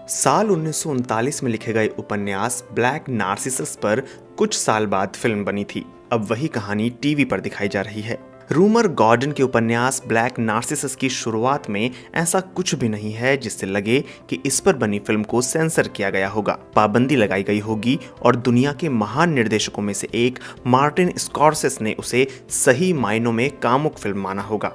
साल 1939 में लिखे गए उपन्यास ब्लैक नार्सिसस पर कुछ साल बाद फिल्म बनी थी। अब वही कहानी टीवी पर दिखाई जा रही है। रूमर गॉर्डन के उपन्यास ब्लैक नार्सिसस की शुरुआत में ऐसा कुछ भी नहीं है जिससे लगे कि इस पर बनी फिल्म को सेंसर किया गया होगा, पाबंदी लगाई गई होगी और दुनिया के महान निर्देशकों में से एक मार्टिन स्कॉर्सेस ने उसे सही मायनों में कामुक फिल्म माना होगा।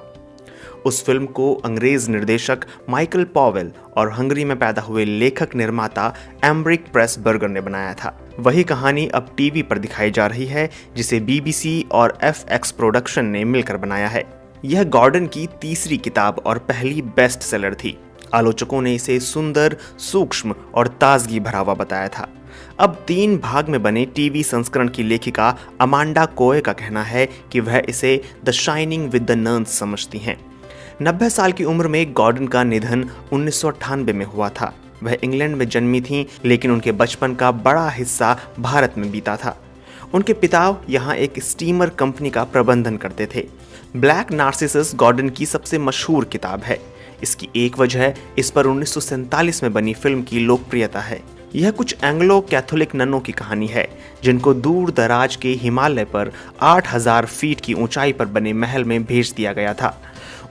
उस फिल्म को अंग्रेज निर्देशक माइकल पॉवेल और हंगरी में पैदा हुए लेखक निर्माता एम्ब्रिक प्रेसबर्गर ने बनाया था। वही कहानी अब टीवी पर दिखाई जा रही है, जिसे बीबीसी और एफएक्स प्रोडक्शन ने मिलकर बनाया है। यह गॉर्डन की तीसरी किताब और पहली बेस्ट सेलर थी। आलोचकों ने इसे सुंदर, सूक्ष्म और ताजगी भरा हुआ बताया था। अब 3 भाग में बने टीवी संस्करण की लेखिका अमांडा कोए का कहना है कि वह इसे द शाइनिंग विद द नर्न्स समझती हैं। 90 साल की उम्र में गॉर्डन का निधन 1998 में हुआ था। वह इंग्लैंड में जन्मी थीं, लेकिन उनके बचपन का बड़ा हिस्सा भारत में बीता था। उनके पिता यहाँ एक स्टीमर कंपनी का प्रबंधन करते थे। ब्लैक नार्सिसस गॉर्डन की सबसे मशहूर किताब है। इसकी एक वजह इस पर 1947 में बनी फिल्म की लोकप्रियता है। यह कुछ एंग्लो कैथोलिक ननों की कहानी है, जिनको दूर दराज के हिमालय पर 8000 फीट की ऊंचाई पर बने महल में भेज दिया गया था।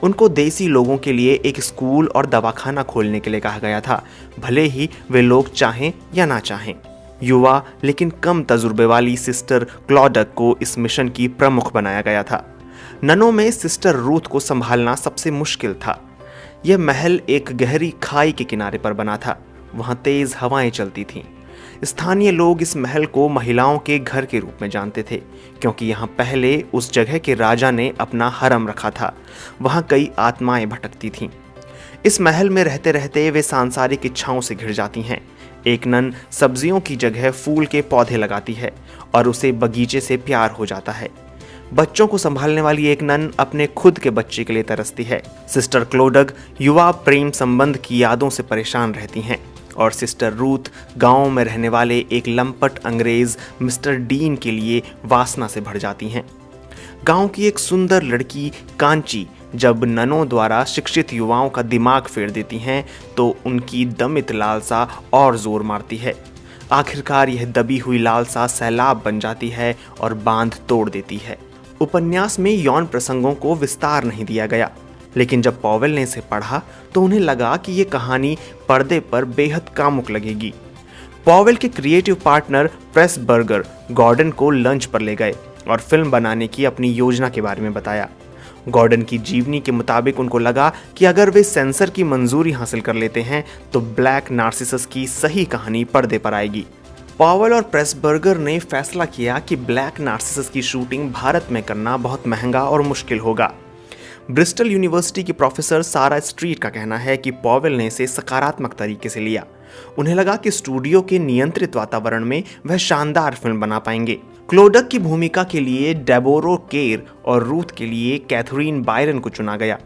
उनको देसी लोगों के लिए एक स्कूल और दवाखाना खोलने के लिए कहा गया था, भले ही वे लोग चाहें या ना चाहें। युवा लेकिन कम तजुर्बे वाली सिस्टर क्लॉडक को इस मिशन की प्रमुख बनाया गया था। ननों में सिस्टर रूथ को संभालना सबसे मुश्किल था। यह महल एक गहरी खाई के किनारे पर बना था। वहां तेज हवाएं चलती थीं। स्थानीय लोग इस महल को महिलाओं के घर के रूप में जानते थे, क्योंकि यहाँ पहले उस जगह के राजा ने अपना हरम रखा था। वहाँ कई आत्माएं भटकती थीं। इस महल में रहते रहते वे सांसारिक इच्छाओं से घिर जाती हैं। एक नन सब्जियों की जगह फूल के पौधे लगाती है और उसे बगीचे से प्यार हो जाता है। बच्चों को संभालने वाली एक नन अपने खुद के बच्चे के लिए तरसती है। सिस्टर क्लोडग युवा प्रेम संबंध की यादों से परेशान रहती हैं और सिस्टर रूथ गांव में रहने वाले एक लंपट अंग्रेज मिस्टर डीन के लिए वासना से भर जाती हैं। गांव की एक सुंदर लड़की कांची जब ननों द्वारा शिक्षित युवाओं का दिमाग फेर देती हैं, तो उनकी दमित लालसा और जोर मारती है। आखिरकार यह दबी हुई लालसा सैलाब बन जाती है और बांध तोड़ देती है। उपन्यास में यौन प्रसंगों को विस्तार नहीं दिया गया, लेकिन जब पॉवेल ने इसे पढ़ा तो उन्हें लगा कि ये कहानी पर्दे पर बेहद कामुक लगेगी। पॉवेल के क्रिएटिव पार्टनर प्रेसबर्गर गॉर्डन को लंच पर ले गए और फिल्म बनाने की अपनी योजना के बारे में बताया। गॉर्डन की जीवनी के मुताबिक उनको लगा कि अगर वे सेंसर की मंजूरी हासिल कर लेते हैं तो ब्लैक नार्सिसस की सही कहानी पर्दे पर आएगी। पॉवेल और प्रेसबर्गर ने फैसला किया कि ब्लैक नार्सिसस की शूटिंग भारत में करना बहुत महंगा और मुश्किल होगा। ब्रिस्टल यूनिवर्सिटी की प्रोफेसर सारा स्ट्रीट का कहना है कि पॉवेल ने इसे सकारात्मक तरीके से लिया। उन्हें लगा कि स्टूडियो के नियंत्रित वातावरण में वह शानदार फिल्म बना पाएंगे। क्लोडक की भूमिका के लिए डेबोरो केर और रूथ के लिए कैथरीन बायरन को चुना गया।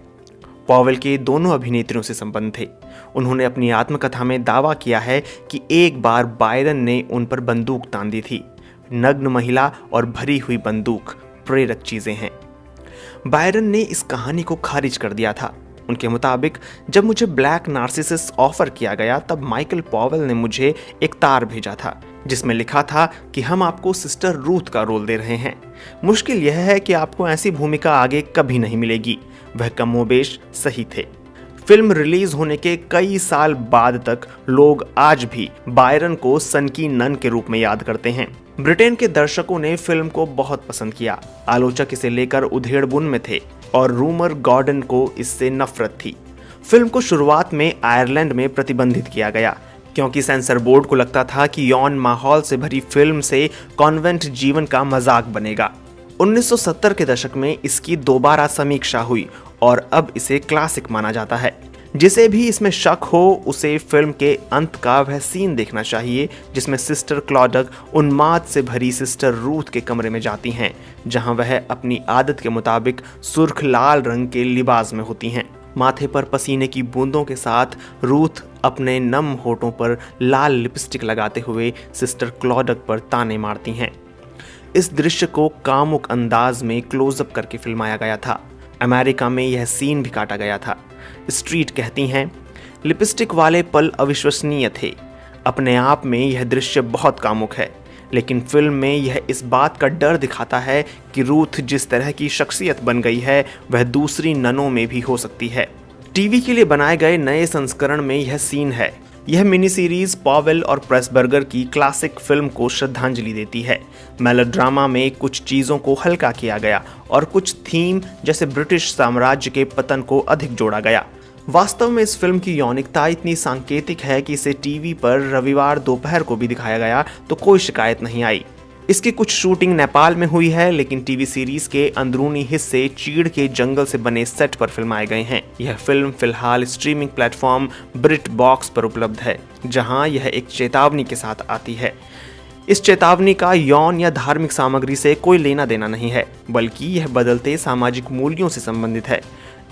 पॉवेल के दोनों अभिनेत्रियों से संबंध थे। उन्होंने अपनी आत्मकथा में दावा किया है कि एक बार बायरन ने उन पर बंदूक तान दी थी। नग्न महिला और भरी हुई बंदूक प्रेरक चीजें हैं। बायरन ने इस कहानी को खारिज कर दिया था। उनके मुताबिक जब मुझे ब्लैक नार्सिसस ऑफर किया गया तब माइकल पॉवेल ने मुझे एक तार भेजा था जिसमें लिखा था कि हम आपको सिस्टर रूथ का रोल दे रहे हैं। मुश्किल यह है कि आपको ऐसी भूमिका आगे कभी नहीं मिलेगी। वह कमोबेश सही थे। फिल्म रिलीज होने के कई साल बाद तक लोग आज भी बायरन को सन की नन के रूप में याद करते हैं। ब्रिटेन के दर्शकों ने फिल्म को बहुत पसंद किया। आलोचक इसे लेकर उधेड़बुन में थे और रूमर गॉर्डन को इससे नफरत थी। फिल्म को शुरुआत में आयरलैंड में प्रतिबंधित किया गया, क्योंकि सेंसर बोर्ड को लगता था कि यौन माहौल से भरी फिल्म से कॉन्वेंट जीवन का मजाक बनेगा। 1970 के दशक में इसकी दोबारा समीक्षा हुई और अब इसे क्लासिक माना जाता है। जिसे भी इसमें शक हो उसे फिल्म के अंत का वह सीन देखना चाहिए जिसमें सिस्टर क्लॉडक उन्माद से भरी सिस्टर रूथ के कमरे में जाती हैं, जहां वह अपनी आदत के मुताबिक सुर्ख लाल रंग के लिबास में होती हैं। माथे पर पसीने की बूंदों के साथ रूथ अपने नम होठों पर लाल लिपस्टिक लगाते हुए सिस्टर क्लॉडक पर ताने मारती हैं। इस दृश्य को कामुक अंदाज में क्लोजअप करके फिल्माया गया था। अमेरिका में यह सीन भी काटा गया था। स्ट्रीट कहती हैं, लिपस्टिक वाले पल अविश्वसनीय थे। अपने आप में यह दृश्य बहुत कामुक है, लेकिन फिल्म में यह इस बात का डर दिखाता है कि रूथ जिस तरह की शख्सियत बन गई है वह दूसरी ननों में भी हो सकती है। टीवी के लिए बनाए गए नए संस्करण में यह सीन है। यह मिनी सीरीज पॉवेल और प्रेसबर्गर की क्लासिक फिल्म को श्रद्धांजलि देती है। मेलोड्रामा में कुछ चीज़ों को हल्का किया गया और कुछ थीम जैसे ब्रिटिश साम्राज्य के पतन को अधिक जोड़ा गया। वास्तव में इस फिल्म की यौनिकता इतनी सांकेतिक है कि इसे टीवी पर रविवार दोपहर को भी दिखाया गया तो कोई शिकायत नहीं आई। इसकी कुछ शूटिंग नेपाल में हुई है, लेकिन टीवी सीरीज के अंदरूनी हिस्से चीड़ के जंगल से बने सेट पर फिल्माए गए हैं। यह फिल्म फिलहाल स्ट्रीमिंग प्लेटफॉर्म ब्रिट बॉक्स पर उपलब्ध है, जहां यह एक चेतावनी के साथ आती है। इस चेतावनी का यौन या धार्मिक सामग्री से कोई लेना देना नहीं है, बल्कि यह बदलते सामाजिक मूल्यों से संबंधित है।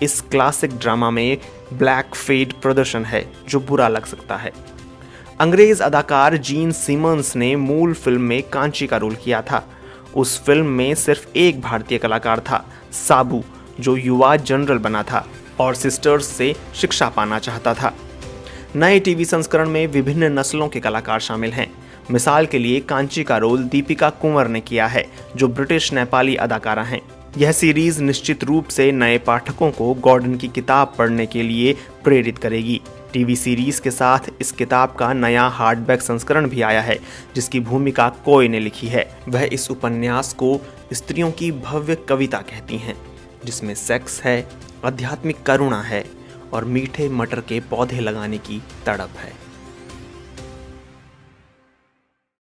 इस क्लासिक ड्रामा में ब्लैक फेड प्रदर्शन है जो बुरा लग सकता है। अंग्रेज अदाकार जीन सिमन्स ने मूल फिल्म में कांची का रोल किया था। उस फिल्म में सिर्फ एक भारतीय कलाकार था, साबू, जो युवा जनरल बना था और सिस्टर्स से शिक्षा पाना चाहता था। नए टीवी संस्करण में विभिन्न नस्लों के कलाकार शामिल हैं। मिसाल के लिए कांची का रोल दीपिका कुंवर ने किया है, जो ब्रिटिश नेपाली अदाकारा हैं। यह सीरीज निश्चित रूप से नए पाठकों को गॉर्डन की किताब पढ़ने के लिए प्रेरित करेगी। टीवी सीरीज के साथ इस किताब का नया हार्डबैक संस्करण भी आया है, जिसकी भूमिका कोय ने लिखी है। वह इस उपन्यास को स्त्रियों की भव्य कविता कहती हैं, जिसमें सेक्स है, आध्यात्मिक करुणा है और मीठे मटर के पौधे लगाने की तड़प है।